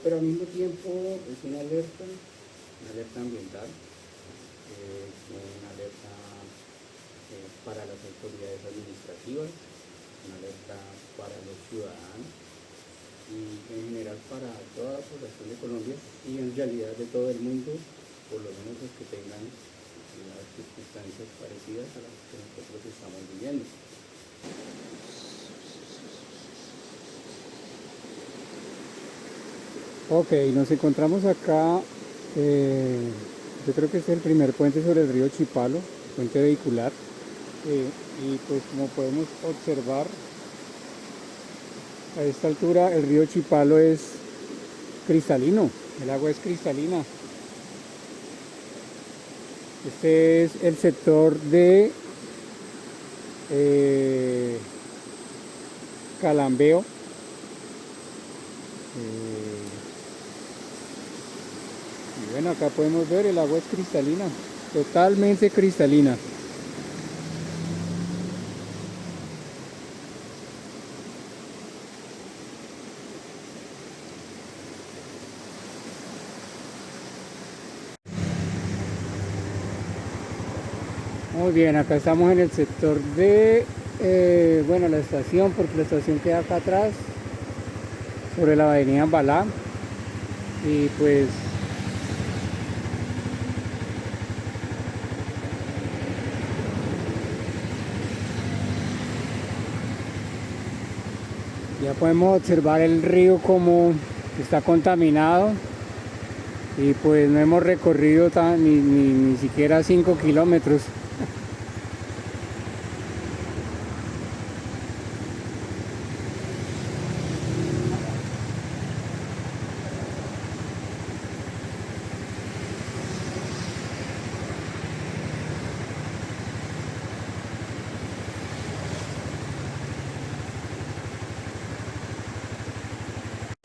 pero al mismo tiempo es una alerta ambiental, una alerta para las autoridades administrativas, una alerta para los ciudadanos y en general para toda la población de Colombia y en realidad de todo el mundo, por lo menos los que tengan las circunstancias parecidas a las que nosotros estamos viviendo. Ok, nos encontramos acá, yo creo que este es el primer puente sobre el río Chipalo, puente vehicular, y pues como podemos observar, a esta altura el río Chipalo es cristalino, el agua es cristalina. Este es el sector de Calambeo. Y bueno, acá podemos ver el agua es cristalina, totalmente cristalina. Muy bien, acá estamos en el sector de, bueno, la estación, porque la estación queda acá atrás, sobre la avenida Ambalá. Y pues ya podemos observar el río como está contaminado y pues no hemos recorrido ni siquiera 5 kilómetros.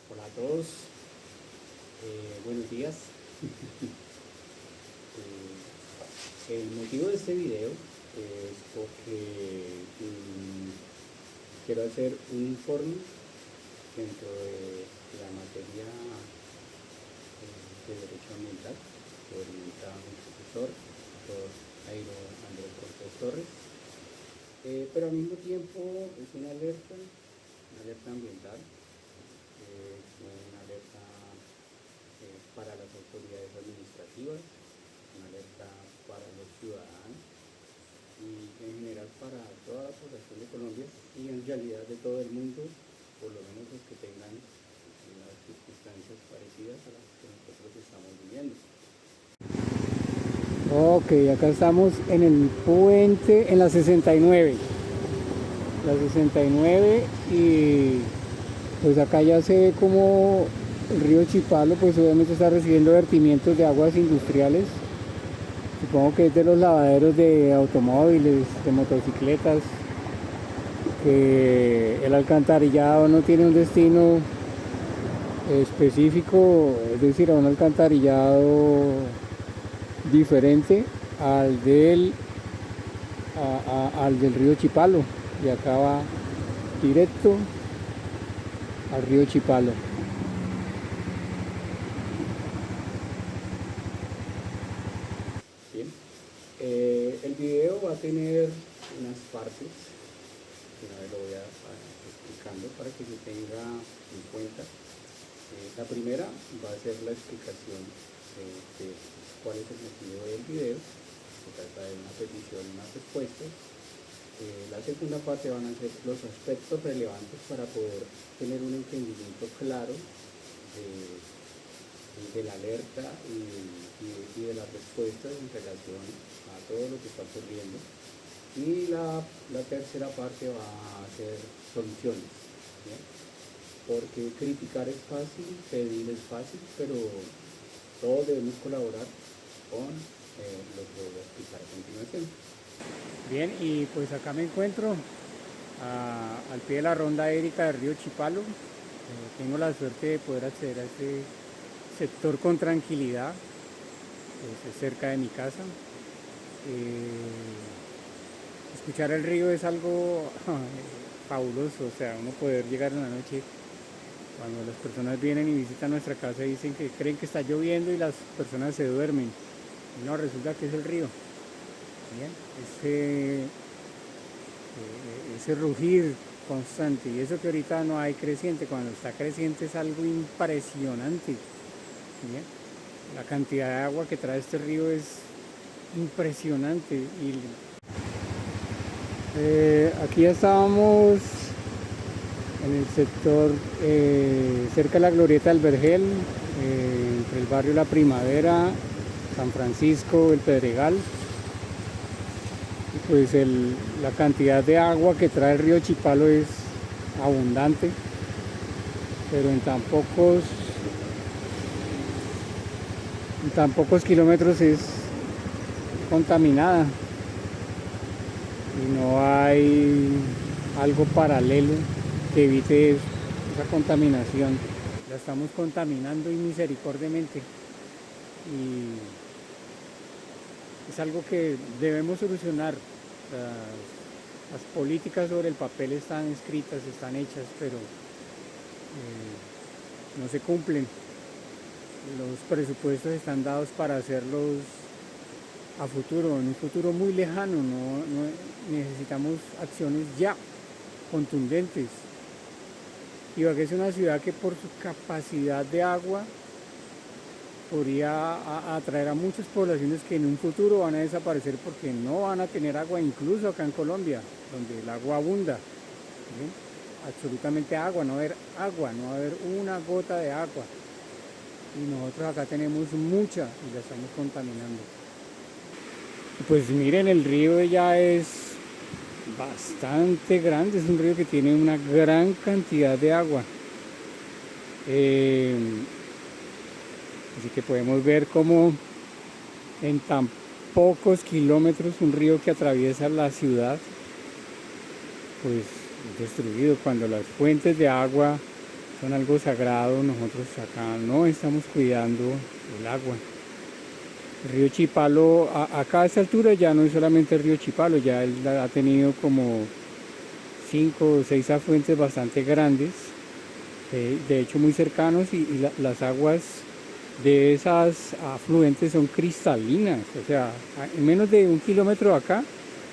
Hola a todos, buenos días. El motivo de este video es porque quiero hacer un informe dentro de la materia de Derecho Ambiental que orienta mi profesor, doctor Jairo Andrés Cortés Torres, pero al mismo tiempo es una alerta ambiental, una alerta para las autoridades administrativas, una alerta para los ciudadanos y en general para toda la población de Colombia y en realidad de todo el mundo, por lo menos los que tengan las circunstancias parecidas a las que nosotros estamos viviendo. Ok, acá estamos en el puente, en la 69. La 69 y pues acá ya se ve como el río Chipalo pues obviamente está recibiendo vertimientos de aguas industriales. Supongo que es de los lavaderos de automóviles, de motocicletas, que el alcantarillado no tiene un destino específico, es decir, a un alcantarillado diferente al del río Chipalo, y acá va directo al río Chipalo. Bien, el video va a tener unas partes que una vez lo voy a explicando para que se tenga en cuenta. La primera va a ser la explicación de cuál es el motivo del video. Se trata de una petición y unas respuestas. La segunda parte van a ser los aspectos relevantes para poder tener un entendimiento claro de la alerta y de las respuestas en relación a todo lo que está ocurriendo. Y la tercera parte va a ser soluciones, ¿bien? Porque criticar es fácil, pedir es fácil, pero todos debemos colaborar con lo que voy a explicar a continuación. Bien, y pues acá me encuentro al pie de la ronda hídrica del río Chipalo. Tengo la suerte de poder acceder a este sector con tranquilidad, es cerca de mi casa. Escuchar el río es algo fabuloso, o sea, uno poder llegar en la noche Cuando las personas vienen y visitan nuestra casa dicen que creen que está lloviendo y las personas se duermen. Y no, resulta que es el río. Bien, ese rugir constante, y eso que ahorita no hay creciente, cuando está creciente es algo impresionante. Bien, la cantidad de agua que trae este río es impresionante. Y aquí ya estábamos en el sector cerca de la Glorieta del Vergel, entre el barrio La Primavera, San Francisco, El Pedregal. Y pues la cantidad de agua que trae el río Chipalo es abundante, pero en tan pocos kilómetros es contaminada y no hay algo paralelo que evite esa contaminación. La estamos contaminando inmisericordiamente y es algo que debemos solucionar. Las políticas sobre el papel están escritas, están hechas, pero no se cumplen. Los presupuestos están dados para hacerlos a futuro, en un futuro muy lejano. No necesitamos acciones ya, contundentes. Ibagué es una ciudad que por su capacidad de agua podría atraer a muchas poblaciones que en un futuro van a desaparecer porque no van a tener agua, incluso acá en Colombia, donde el agua abunda. ¿Sí? Absolutamente agua, no va a haber una gota de agua. Y nosotros acá tenemos mucha y la estamos contaminando. Pues miren, el río ya es bastante grande, es un río que tiene una gran cantidad de agua. Así que podemos ver cómo en tan pocos kilómetros un río que atraviesa la ciudad pues es destruido. Cuando las fuentes de agua son algo sagrado, nosotros acá no estamos cuidando el agua. El río Chipalo, acá a esta altura ya no es solamente el río Chipalo, ya él ha tenido como 5 o 6 afluentes bastante grandes, de hecho muy cercanos, y las aguas de esas afluentes son cristalinas. O sea, en menos de 1 kilómetro de acá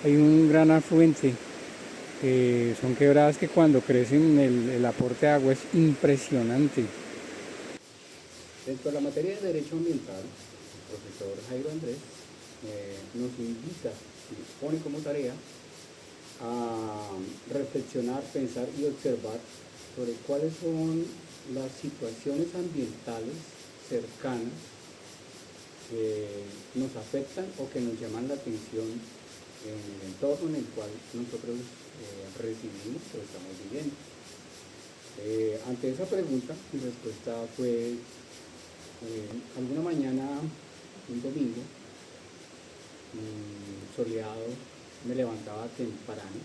hay un gran afluente. Son quebradas que cuando crecen el aporte de agua es impresionante. Dentro de la materia de Derecho Ambiental, el profesor Jairo Andrés nos invita, nos pone como tarea a reflexionar, pensar y observar sobre cuáles son las situaciones ambientales cercanas que nos afectan o que nos llaman la atención en el entorno en el cual nosotros residimos o estamos viviendo. Ante esa pregunta, mi respuesta fue alguna mañana, un domingo, soleado, me levantaba temprano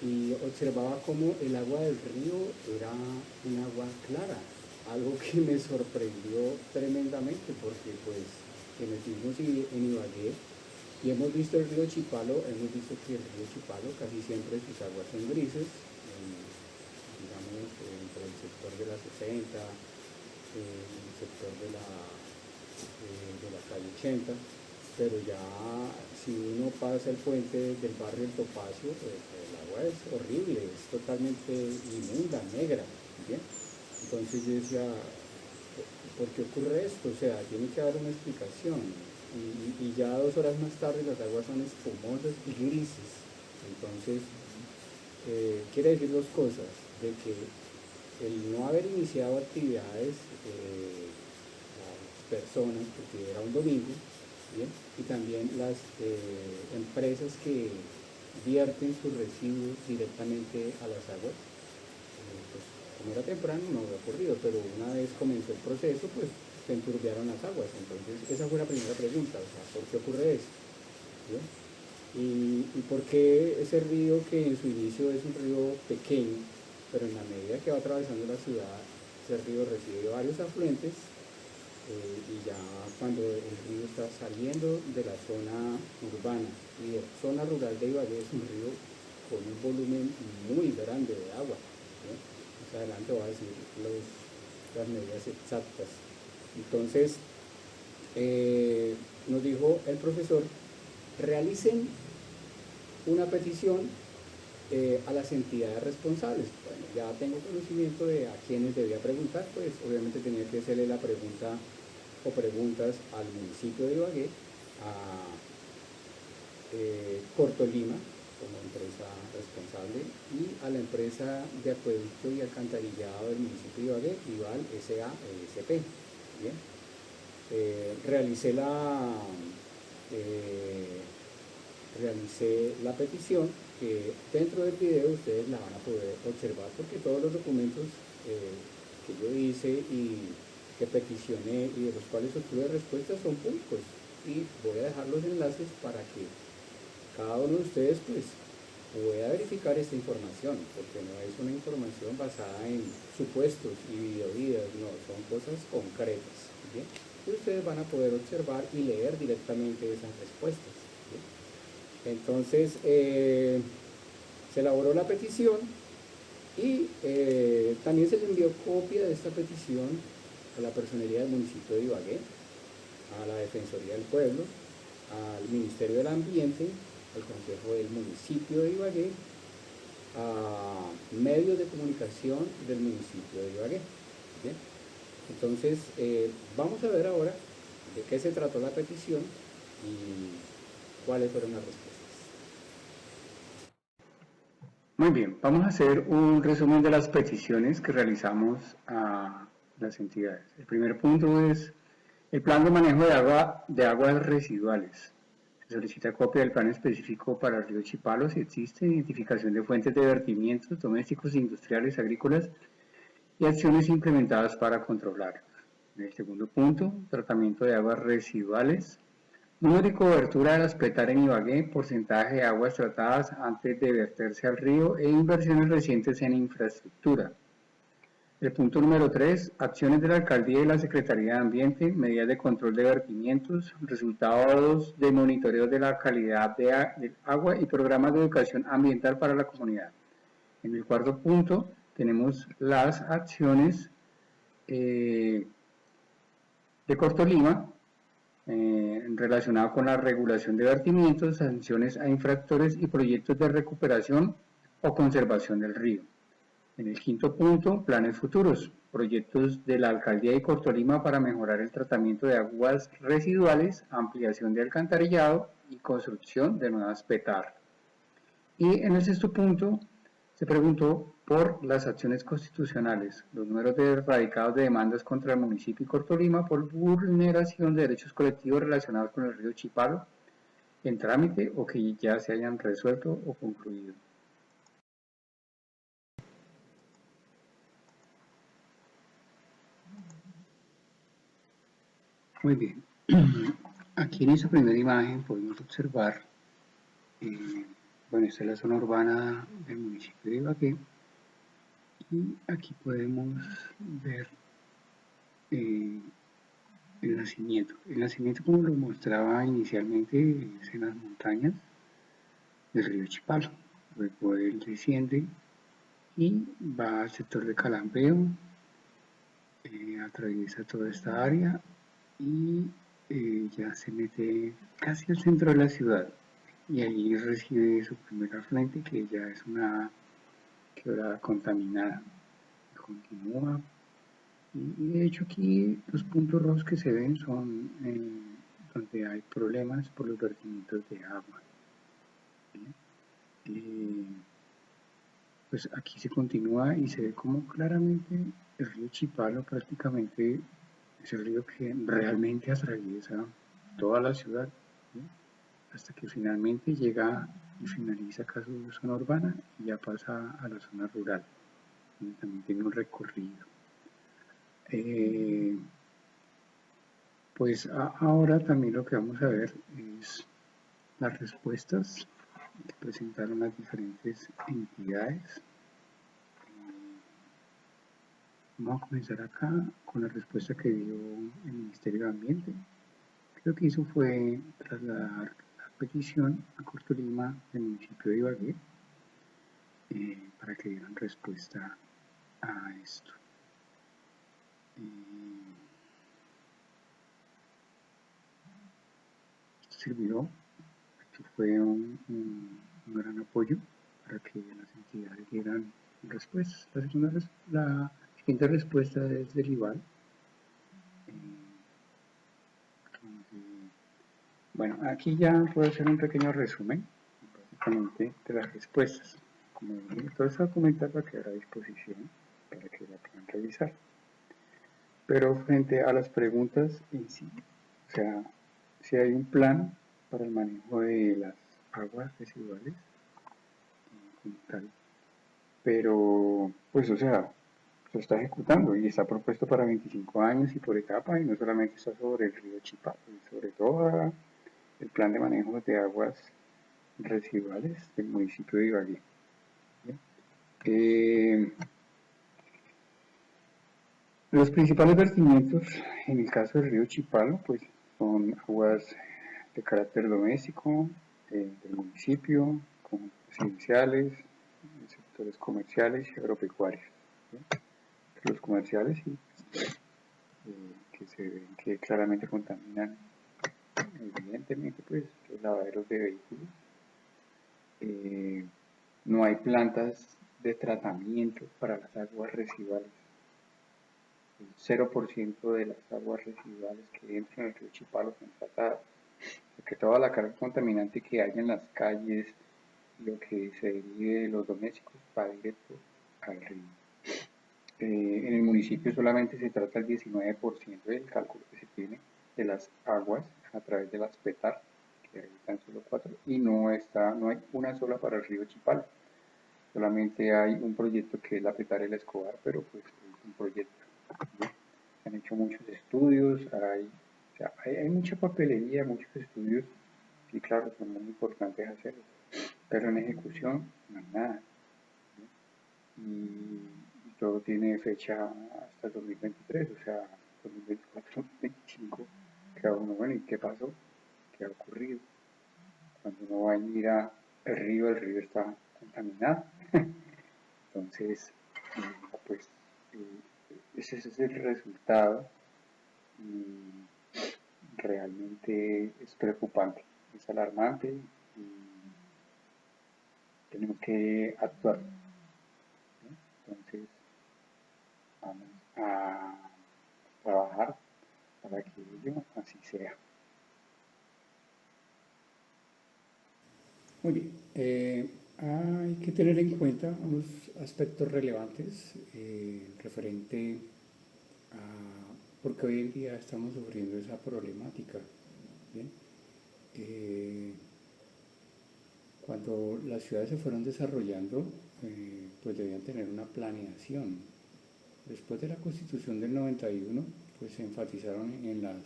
y observaba cómo el agua del río era un agua clara, algo que me sorprendió tremendamente porque pues quienes vivimos en Ibagué y hemos visto el río Chipalo, hemos visto que el río Chipalo casi siempre sus aguas son grises, digamos entre el sector de la 60, el sector de la calle 80, pero ya si uno pasa el puente del barrio El Topacio, pues el agua es horrible, es totalmente inmunda, negra, ¿bien? Entonces yo decía, ¿por qué ocurre esto? O sea, tiene que haber una explicación. Y ya 2 horas más tarde las aguas son espumosas y grises. Entonces, quiere decir 2 cosas, de que el no haber iniciado actividades las personas, porque era un domingo, ¿bien? Y también las empresas que vierten sus residuos directamente a las aguas, pues como era temprano no había ocurrido, pero una vez comenzó el proceso, pues se enturbiaron las aguas. Entonces esa fue la primera pregunta, o sea, ¿por qué ocurre esto? ¿Bien? Y por qué ese río, que en su inicio es un río pequeño, pero en la medida que va atravesando la ciudad, ese río recibe varios afluentes, y ya cuando el río está saliendo de la zona urbana y de la zona rural de Ibagué, es un río con un volumen muy grande de agua, ¿sí? Es adelante voy a decir las medidas exactas. Entonces, nos dijo el profesor, realicen una petición a las entidades responsables. Bueno, ya tengo conocimiento de a quienes debía preguntar, pues obviamente tenía que hacerle la pregunta o preguntas al municipio de Ibagué, a Cortolima como empresa responsable y a la empresa de acueducto y alcantarillado del municipio de Ibagué, IVAL S.A.S.P. Bien. Realicé la petición, que dentro del video ustedes la van a poder observar porque todos los documentos que yo hice y que peticioné y de los cuales obtuve respuestas son públicos, y voy a dejar los enlaces para que cada uno de ustedes pues pueda verificar esta información, porque no es una información basada en supuestos y videovidas, no, son cosas concretas, ¿bien? Y ustedes van a poder observar y leer directamente esas respuestas, ¿bien? Entonces, se elaboró la petición y también se le envió copia de esta petición a la personería del municipio de Ibagué, a la Defensoría del Pueblo, al Ministerio del Ambiente, al Consejo del Municipio de Ibagué, a medios de comunicación del municipio de Ibagué. ¿Bien? Entonces, vamos a ver ahora de qué se trató la petición y cuáles fueron las respuestas. Muy bien, vamos a hacer un resumen de las peticiones que realizamos a las entidades. El primer punto es el plan de manejo de aguas residuales. Se solicita copia del plan específico para el río Chipalo, si existe, identificación de fuentes de vertimientos domésticos, industriales, agrícolas y acciones implementadas para controlarlos. En el segundo punto, tratamiento de aguas residuales. Número de cobertura de las PETAR en Ibagué, porcentaje de aguas tratadas antes de verterse al río e inversiones recientes en infraestructura. El punto número 3, acciones de la Alcaldía y la Secretaría de Ambiente, medidas de control de vertimientos, resultados de monitoreo de la calidad del agua y programas de educación ambiental para la comunidad. En el cuarto punto tenemos las acciones de Cortolima, relacionado con la regulación de vertimientos, sanciones a infractores y proyectos de recuperación o conservación del río. En el quinto punto, planes futuros, proyectos de la Alcaldía de Cortolima para mejorar el tratamiento de aguas residuales, ampliación de alcantarillado y construcción de nuevas PETAR. Y en el sexto punto, se preguntó por las acciones constitucionales, los números de radicados de demandas contra el municipio de Cortolima por vulneración de derechos colectivos relacionados con el río Chipalo, en trámite o que ya se hayan resuelto o concluido. Muy bien, aquí en esta primera imagen podemos observar, bueno, esta es la zona urbana del municipio de Ibagué, y aquí podemos ver el nacimiento. El nacimiento, como lo mostraba inicialmente, es en las montañas del río Chipalo. Luego él desciende y va al sector de Calambeo, atraviesa toda esta área y ya se mete casi al centro de la ciudad, y ahí recibe su primer afluente, que ya es una quebrada contaminada. Continúa y de hecho aquí los puntos rojos que se ven son donde hay problemas por los vertimientos de agua. Pues aquí se continúa y se ve como claramente el río Chipalo prácticamente es el río que realmente atraviesa toda la ciudad, ¿sí? Hasta que finalmente llega y finaliza acá su zona urbana y ya pasa a la zona rural, donde también tiene un recorrido. Pues ahora también lo que vamos a ver es las respuestas que presentaron las diferentes entidades. Vamos a comenzar acá con la respuesta que dio el Ministerio de Ambiente. Lo que hizo fue trasladar la petición a Cortolima del municipio de Ibagué para que dieran respuesta a esto. Esto sirvió, esto fue un gran apoyo para que las entidades dieran respuestas. La siguiente respuesta es del IVAL. Bueno, aquí ya puedo hacer un pequeño resumen, básicamente, de las respuestas. Como dije, todo ese documento va a quedar a disposición para que la puedan revisar. Pero frente a las preguntas en sí, o sea, si hay un plan para el manejo de las aguas residuales como tal, pero pues o sea, se está ejecutando y está propuesto para 25 años y por etapa y no solamente está sobre el río Chipá, sobre todo el plan de manejo de aguas residuales del municipio de Ibagué. Los principales vertimientos en el caso del río Chipalo pues son aguas de carácter doméstico del municipio, como residenciales, sectores comerciales y agropecuarios. ¿Sí? Los comerciales sí, que se ven que claramente contaminan evidentemente pues los lavaderos de vehículos. No hay plantas de tratamiento para las aguas residuales. El 0% de las aguas residuales que entran en el río Chipalo son tratadas. Porque toda la carga contaminante que hay en las calles, lo que se derive de los domésticos, va directo al río. En el municipio solamente se trata el 19% del cálculo que se tiene de las aguas a través de las PETAR, que hay tan solo 4, y no hay una sola para el río Chipalo. Solamente hay un proyecto que es la PETAR El Escobar, pero pues es un proyecto. ¿Sí? Se han hecho muchos estudios, hay mucha papelería, muchos estudios, y claro, son muy importantes hacerlos, pero en ejecución no hay nada. ¿Sí? Y todo tiene fecha hasta el 2023, o sea, 2024, 2025, cada uno, bueno, ¿y qué pasó? ¿Qué ha ocurrido? Cuando uno va y mira el río está contaminado. Entonces, pues ese es el resultado y realmente es preocupante, es alarmante y tenemos que actuar. ¿Sí? Entonces, vamos a trabajar para que ello así sea. Muy bien. Hay que tener en cuenta unos aspectos relevantes referente a porque hoy en día estamos sufriendo esa problemática. ¿Bien? Eh, Cuando las ciudades se fueron desarrollando, pues debían tener una planeación. Después de la Constitución del 91, pues se enfatizaron en las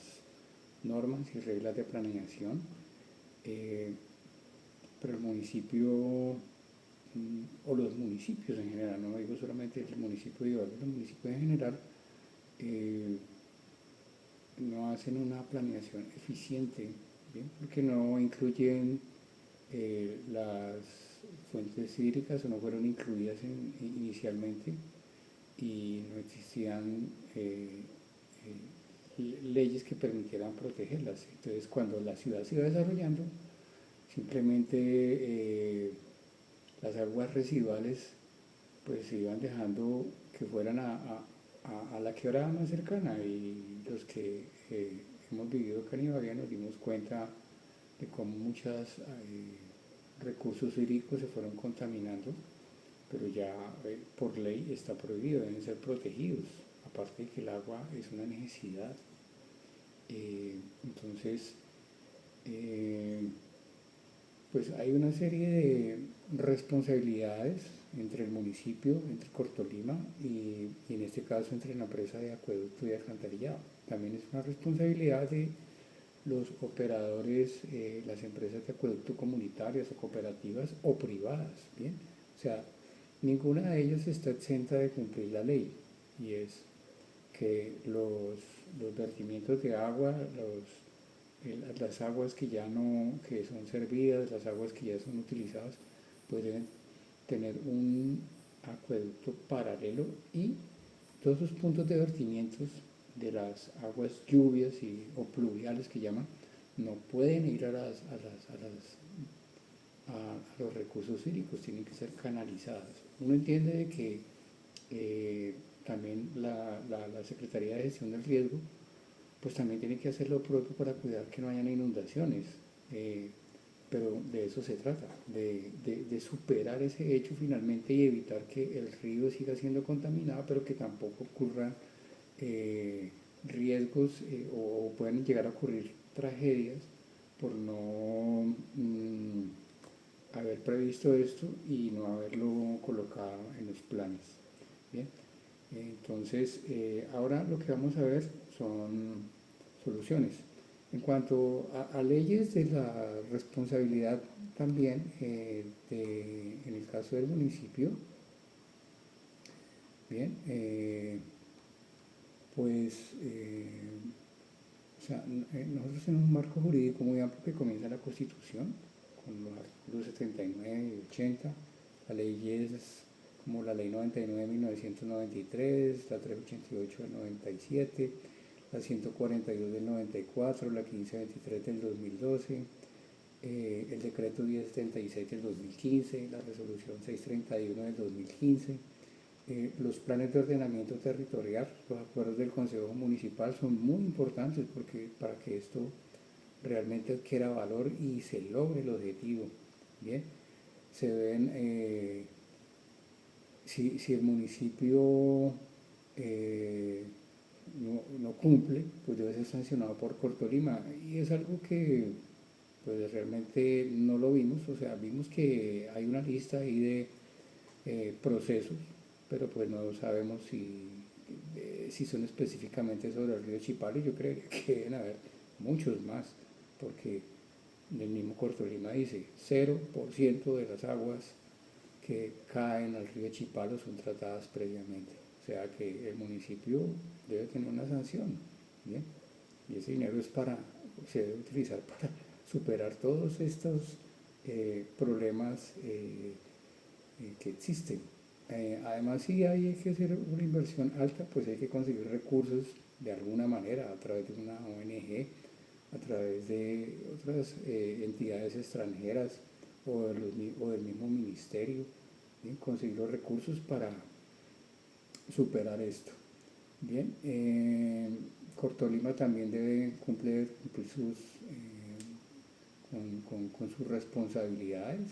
normas y reglas de planeación, eh, pero el municipio o los municipios en general, no digo solamente el municipio de Ibagué, los municipios en general eh, no hacen una planeación eficiente, ¿bien? Porque no incluyen las fuentes hídricas o no fueron incluidas inicialmente y no existían leyes que permitieran protegerlas. Entonces, cuando la ciudad se iba desarrollando, simplemente las aguas residuales pues se iban dejando que fueran a la quebrada más cercana y los que hemos vivido acá en Ibagué nos dimos cuenta de cómo muchos recursos hídricos se fueron contaminando, pero ya por ley está prohibido, deben ser protegidos, aparte de que el agua es una necesidad. Entonces, eh, pues hay una serie de responsabilidades entre el municipio, entre Cortolima y en este caso entre la empresa de acueducto y alcantarillado. También es una responsabilidad de los operadores, las empresas de acueducto comunitarias o cooperativas o privadas, ¿bien? O sea, ninguna de ellas está exenta de cumplir la ley y es que los vertimientos de agua, las aguas que ya no, que son servidas, las aguas que ya son utilizadas, pues deben tener acueducto paralelo y todos esos puntos de vertimientos de las aguas lluvias o pluviales que llaman, no pueden ir a los recursos hídricos, tienen que ser canalizadas. Uno entiende de que también la Secretaría de Gestión del Riesgo pues también tiene que hacer lo propio para cuidar que no hayan inundaciones. Pero de eso se trata, de superar ese hecho finalmente y evitar que el río siga siendo contaminado, pero que tampoco ocurran riesgos o puedan llegar a ocurrir tragedias por no haber previsto esto y no haberlo colocado en los planes. Bien, entonces ahora lo que vamos a ver son soluciones. En cuanto a leyes de la responsabilidad también, en el caso del municipio, bien, pues, o sea, nosotros tenemos un marco jurídico muy amplio que comienza la Constitución, con los artículos 79 y 80, las leyes como la Ley 99 de 1993, la 388 del 97, la 142 del 94, la 1523 del 2012, el decreto 1076 del 2015, la resolución 631 del 2015, los planes de ordenamiento territorial, los acuerdos del Consejo Municipal son muy importantes porque para que esto realmente adquiera valor y se logre el objetivo. Bien, se ven, si el municipio no cumple, pues debe ser sancionado por Cortolima. Y es algo que pues realmente no lo vimos, o sea, vimos que hay una lista ahí de procesos, pero pues no sabemos si son específicamente sobre el río Chipalo, y yo creería que deben haber muchos más, porque el mismo Cortolima dice 0% de las aguas que caen al río Chipalo son tratadas previamente. O sea que el municipio debe tener una sanción, ¿bien? Y ese dinero se debe utilizar para superar todos estos problemas que existen. Además, si hay que hacer una inversión alta, pues hay que conseguir recursos de alguna manera, a través de una ONG, a través de otras entidades extranjeras o del mismo ministerio, ¿sí? Conseguir los recursos para superar esto. Bien, Cortolima también debe cumplir con sus responsabilidades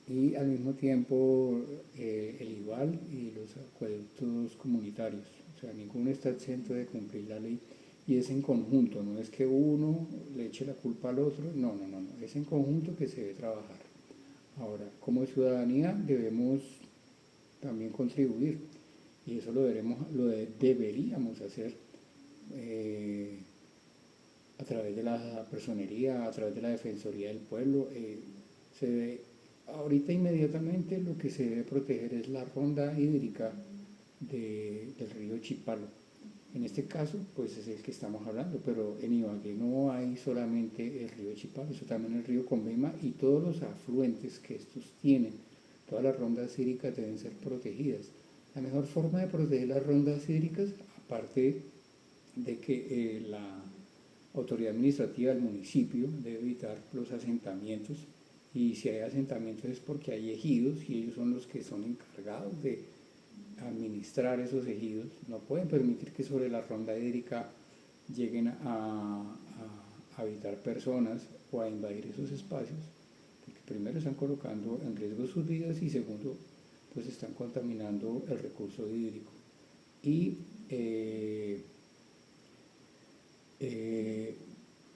y al mismo tiempo el IVAL y los acueductos comunitarios. O sea, ninguno está exento de cumplir la ley y es en conjunto, no es que uno le eche la culpa al otro, no, es en conjunto que se debe trabajar. Ahora, como ciudadanía debemos también contribuir y eso deberíamos hacer a través de la personería, a través de la Defensoría del Pueblo. Ahorita inmediatamente lo que se debe proteger es la ronda hídrica del río Chipalo. En este caso, pues es el que estamos hablando, pero en Ibagué no hay solamente el río Chipalo, eso también el río Convema y todos los afluentes que estos tienen. Todas las rondas hídricas deben ser protegidas. La mejor forma de proteger las rondas hídricas, aparte de que la autoridad administrativa del municipio debe evitar los asentamientos, y si hay asentamientos es porque hay ejidos y ellos son los que son encargados de administrar esos ejidos. No pueden permitir que sobre la ronda hídrica lleguen a habitar personas o a invadir esos espacios, porque primero están colocando en riesgo sus vidas y segundo, pues están contaminando el recurso hídrico. Y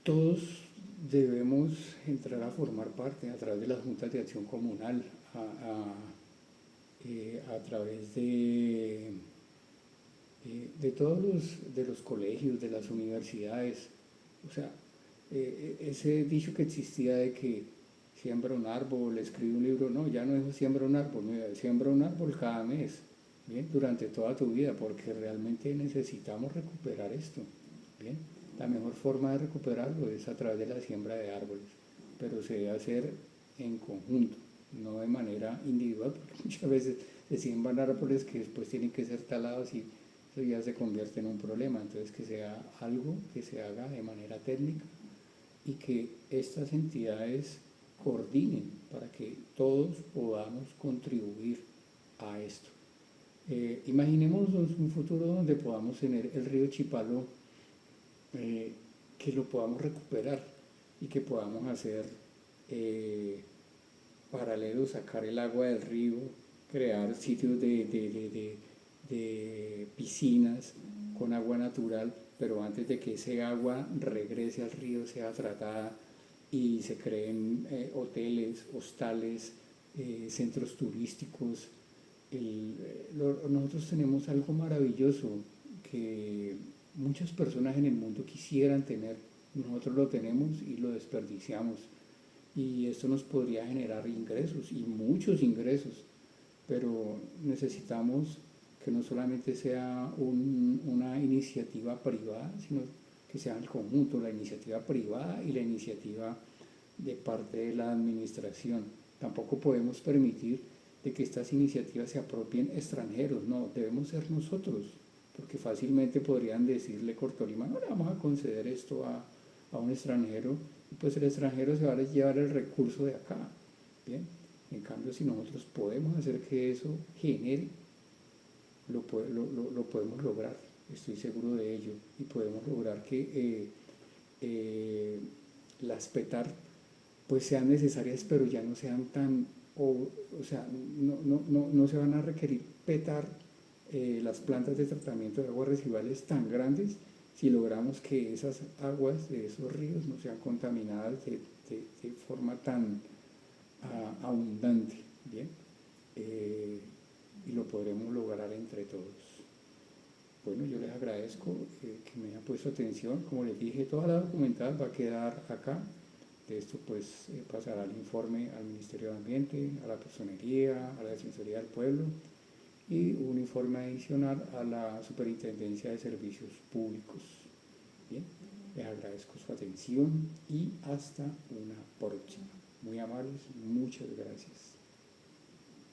todos debemos entrar a formar parte a través de las juntas de acción comunal, a través de todos los colegios, de las universidades. O sea, ese dicho que existía de que siembra un árbol, escribe un libro, no, ya no es siembra un árbol, siembra un árbol cada mes, ¿bien? Durante toda tu vida, porque realmente necesitamos recuperar esto, ¿bien? La mejor forma de recuperarlo es a través de la siembra de árboles, pero se debe hacer en conjunto, no de manera individual, porque muchas veces se siembran árboles que después tienen que ser talados y eso ya se convierte en un problema. Entonces que sea algo que se haga de manera técnica y que estas entidades coordinen para que todos podamos contribuir a esto. Imaginémonos un futuro donde podamos tener el río Chipalo, que lo podamos recuperar y que podamos hacer paralelos, sacar el agua del río, crear sitios de piscinas con agua natural, pero antes de que ese agua regrese al río sea tratada y se creen hoteles, hostales, centros turísticos. Nosotros tenemos algo maravilloso que muchas personas en el mundo quisieran tener. Nosotros lo tenemos y lo desperdiciamos. Y esto nos podría generar ingresos, y muchos ingresos, pero necesitamos que no solamente sea una iniciativa privada, sino que sea el conjunto, la iniciativa privada y la iniciativa de parte de la administración. Tampoco podemos permitir de que estas iniciativas se apropien extranjeros, no, debemos ser nosotros, porque fácilmente podrían decirle Cortolima, no le vamos a conceder esto a un extranjero, y pues el extranjero se va a llevar el recurso de acá, ¿bien? En cambio, si nosotros podemos hacer que eso genere, lo podemos lograr, estoy seguro de ello, y podemos lograr que las PETAR pues sean necesarias, pero ya no sean tan, o sea, no se van a requerir PETAR, las plantas de tratamiento de aguas residuales tan grandes, si logramos que esas aguas de esos ríos no sean contaminadas de forma tan abundante, ¿bien? Y lo podremos lograr entre todos. Bueno, yo les agradezco que me hayan puesto atención. Como les dije, toda la documental va a quedar acá. De esto pues pasará el informe al Ministerio de Ambiente, a la Personería, a la Defensoría del Pueblo y un informe adicional a la Superintendencia de Servicios Públicos. Bien, les agradezco su atención y hasta una próxima. Muy amables, muchas gracias.